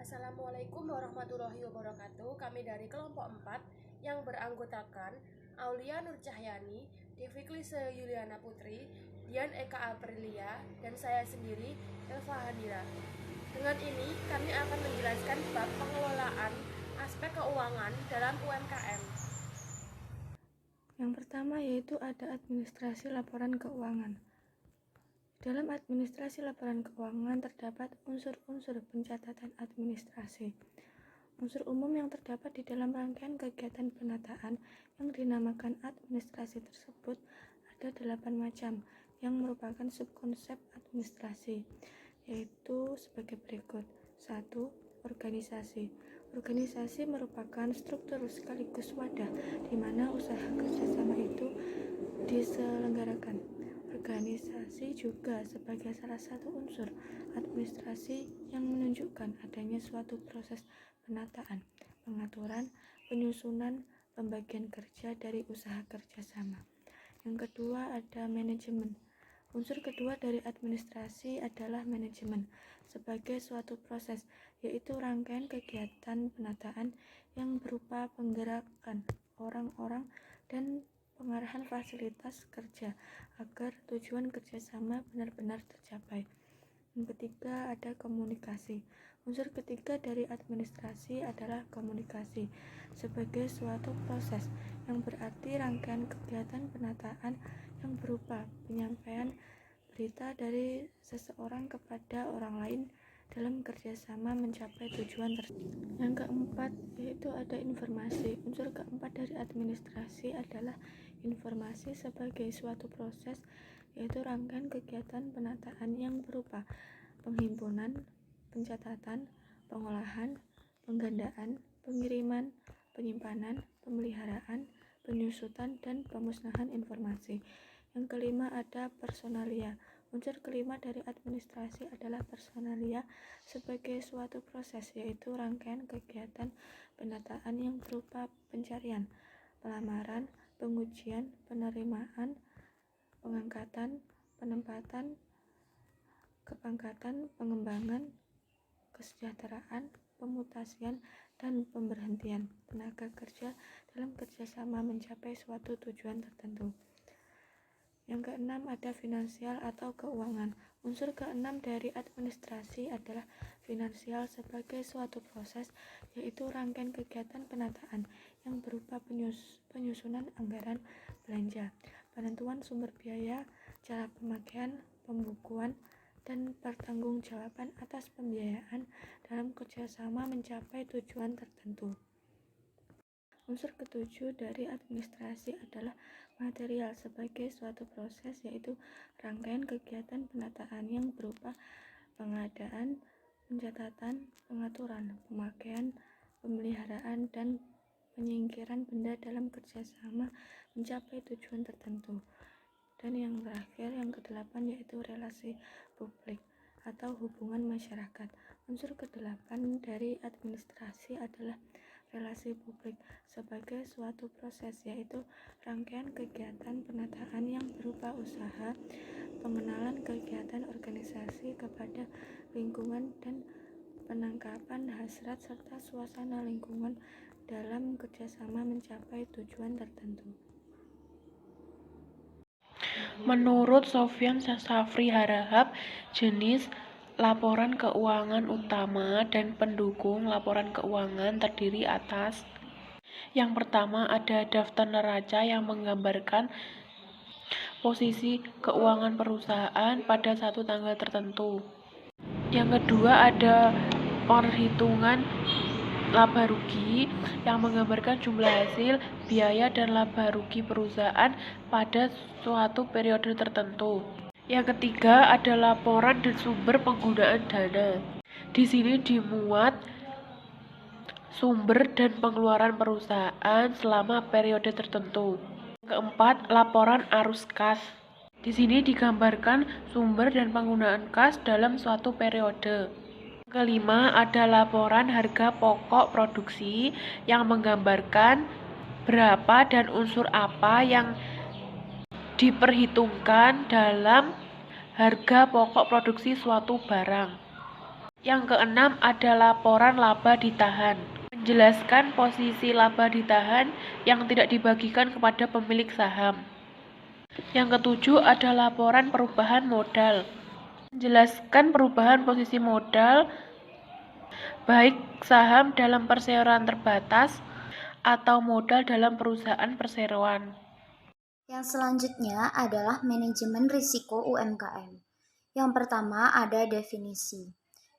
Assalamualaikum warahmatullahi wabarakatuh. Kami dari kelompok 4 yang beranggotakan Aulia Nur Cahyani, Devi Klise Yuliana Putri, Dian Eka Aprilia, dan saya sendiri, Elva Handira. Dengan ini, kami akan menjelaskan bab pengelolaan aspek keuangan dalam UMKM. Yang pertama yaitu ada administrasi laporan keuangan. Dalam administrasi laporan keuangan terdapat unsur-unsur pencatatan administrasi. Unsur umum yang terdapat di dalam rangkaian kegiatan penataan yang dinamakan administrasi tersebut ada 8 macam yang merupakan subkonsep administrasi, yaitu sebagai berikut. 1. Organisasi. Organisasi merupakan struktur sekaligus wadah di mana usaha kerjasama itu diselenggarakan. Organisasi juga sebagai salah satu unsur administrasi yang menunjukkan adanya suatu proses penataan, pengaturan, penyusunan, pembagian kerja dari usaha kerjasama. Yang kedua ada manajemen. Unsur kedua dari administrasi adalah manajemen sebagai suatu proses, yaitu rangkaian kegiatan penataan yang berupa penggerakan orang-orang dan pengarahan fasilitas kerja agar tujuan kerjasama benar-benar tercapai. Yang ketiga ada komunikasi. Unsur ketiga dari administrasi adalah komunikasi sebagai suatu proses yang berarti rangkaian kegiatan penataan yang berupa penyampaian berita dari seseorang kepada orang lain dalam kerjasama mencapai tujuan tersebut. Yang keempat yaitu ada informasi. Unsur keempat dari administrasi adalah informasi sebagai suatu proses, yaitu rangkaian kegiatan penataan yang berupa penghimpunan, pencatatan, pengolahan, penggandaan, pengiriman, penyimpanan, pemeliharaan, penyusutan, dan pemusnahan informasi. Yang kelima ada personalia. Unsur kelima dari administrasi adalah personalia sebagai suatu proses, yaitu rangkaian kegiatan penataan yang berupa pencarian, pelamaran, pengujian, penerimaan, pengangkatan, penempatan, kepangkatan, pengembangan, kesejahteraan, pemutasian, dan pemberhentian tenaga kerja dalam kerjasama mencapai suatu tujuan tertentu. Yang keenam ada finansial atau keuangan. Unsur keenam dari administrasi adalah finansial sebagai suatu proses, yaitu rangkaian kegiatan penataan yang berupa penyusunan anggaran belanja, penentuan sumber biaya, cara pemakaian, pembukuan, dan pertanggungjawaban atas pembiayaan dalam kerjasama mencapai tujuan tertentu. Unsur ketujuh dari administrasi adalah material sebagai suatu proses, yaitu rangkaian kegiatan penataan yang berupa pengadaan, pencatatan, pengaturan, pemakaian, pemeliharaan, dan penyingkiran benda dalam kerjasama mencapai tujuan tertentu. Dan yang terakhir, yang kedelapan, yaitu relasi publik atau hubungan masyarakat. Unsur kedelapan dari administrasi adalah relasi publik sebagai suatu proses, yaitu rangkaian kegiatan penataan yang berupa usaha, pengenalan kegiatan organisasi kepada lingkungan, dan penangkapan hasrat serta suasana lingkungan dalam kerjasama mencapai tujuan tertentu. Menurut Sofyan Safri Harahap, jenis laporan keuangan utama dan pendukung laporan keuangan terdiri atas: yang pertama ada daftar neraca yang menggambarkan posisi keuangan perusahaan pada satu tanggal tertentu. Yang kedua ada perhitungan laba rugi yang menggambarkan jumlah hasil, biaya, dan laba rugi perusahaan pada suatu periode tertentu. Yang ketiga ada laporan dan sumber penggunaan dana. Di sini dimuat sumber dan pengeluaran perusahaan selama periode tertentu. Yang keempat, laporan arus kas. Di sini digambarkan sumber dan penggunaan kas dalam suatu periode. Yang kelima, ada laporan harga pokok produksi yang menggambarkan berapa dan unsur apa yang diperhitungkan dalam harga pokok produksi suatu barang. Yang keenam ada laporan laba ditahan. Menjelaskan posisi laba ditahan yang tidak dibagikan kepada pemilik saham. Yang ketujuh ada laporan perubahan modal. Menjelaskan perubahan posisi modal, baik saham dalam perseroan terbatas atau modal dalam perusahaan perseroan. Yang selanjutnya adalah manajemen risiko UMKM. Yang pertama ada definisi.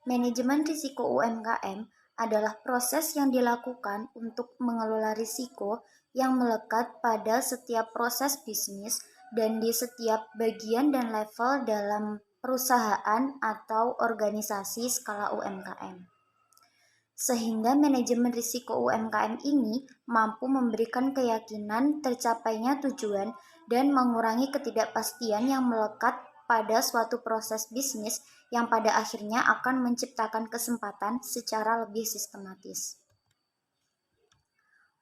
Manajemen risiko UMKM adalah proses yang dilakukan untuk mengelola risiko yang melekat pada setiap proses bisnis dan di setiap bagian dan level dalam perusahaan atau organisasi skala UMKM. Sehingga manajemen risiko UMKM ini mampu memberikan keyakinan tercapainya tujuan dan mengurangi ketidakpastian yang melekat pada suatu proses bisnis yang pada akhirnya akan menciptakan kesempatan secara lebih sistematis.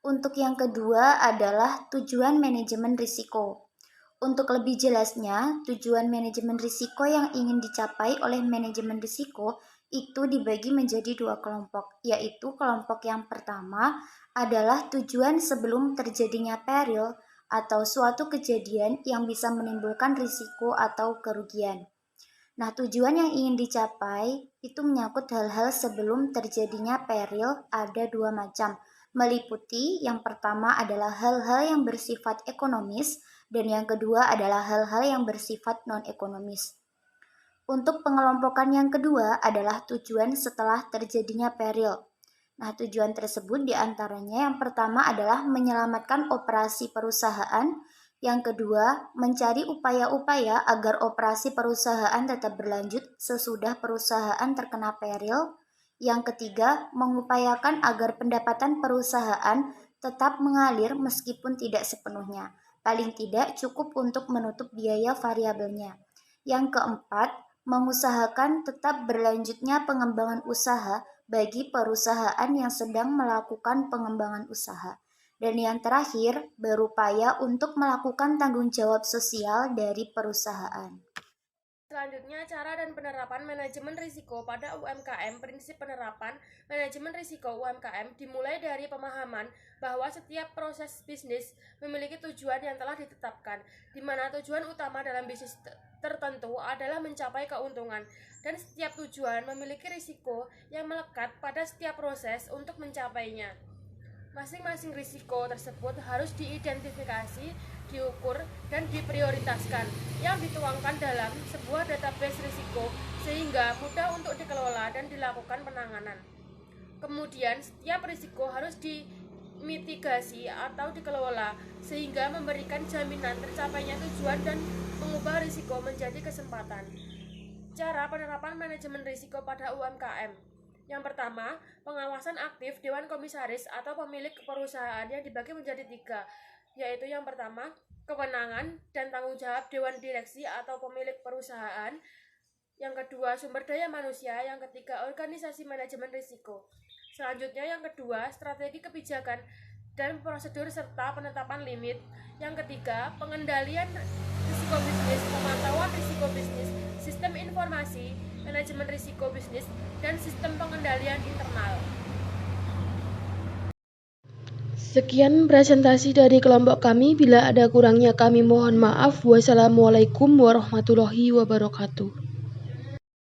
Untuk yang kedua adalah tujuan manajemen risiko. Untuk lebih jelasnya, tujuan manajemen risiko yang ingin dicapai oleh manajemen risiko itu dibagi menjadi dua kelompok, yaitu kelompok yang pertama adalah tujuan sebelum terjadinya peril atau suatu kejadian yang bisa menimbulkan risiko atau kerugian. Nah, tujuan yang ingin dicapai itu menyangkut hal-hal sebelum terjadinya peril ada dua macam, meliputi yang pertama adalah hal-hal yang bersifat ekonomis dan yang kedua adalah hal-hal yang bersifat non-ekonomis. Untuk pengelompokan yang kedua adalah tujuan setelah terjadinya peril. Nah, tujuan tersebut diantaranya yang pertama adalah menyelamatkan operasi perusahaan, yang kedua mencari upaya-upaya agar operasi perusahaan tetap berlanjut sesudah perusahaan terkena peril, yang ketiga mengupayakan agar pendapatan perusahaan tetap mengalir meskipun tidak sepenuhnya, paling tidak cukup untuk menutup biaya variabelnya. Yang keempat, mengusahakan tetap berlanjutnya pengembangan usaha bagi perusahaan yang sedang melakukan pengembangan usaha. Dan yang terakhir, berupaya untuk melakukan tanggung jawab sosial dari perusahaan. Selanjutnya, cara dan penerapan manajemen risiko pada UMKM. Prinsip penerapan manajemen risiko UMKM dimulai dari pemahaman bahwa setiap proses bisnis memiliki tujuan yang telah ditetapkan, di mana tujuan utama dalam bisnis tertentu adalah mencapai keuntungan, dan setiap tujuan memiliki risiko yang melekat pada setiap proses untuk mencapainya. Masing-masing risiko tersebut harus diidentifikasi, diukur, dan diprioritaskan yang dituangkan dalam sebuah database risiko sehingga mudah untuk dikelola dan dilakukan penanganan. Kemudian setiap risiko harus dimitigasi atau dikelola sehingga memberikan jaminan tercapainya tujuan dan mengubah risiko menjadi kesempatan. Cara penerapan manajemen risiko pada UMKM. Yang pertama, pengawasan aktif Dewan Komisaris atau pemilik perusahaan yang dibagi menjadi 3, yaitu yang pertama, kewenangan dan tanggung jawab Dewan Direksi atau pemilik perusahaan, yang kedua, sumber daya manusia, yang ketiga, organisasi manajemen risiko. Selanjutnya yang kedua, strategi kebijakan dan prosedur serta penetapan limit. Yang ketiga, pengendalian risiko bisnis, pemantauan risiko bisnis, sistem informasi, manajemen risiko bisnis, dan sistem pengendalian internal. Sekian presentasi dari kelompok kami. Bila ada kurangnya kami mohon maaf. Wassalamualaikum warahmatullahi wabarakatuh.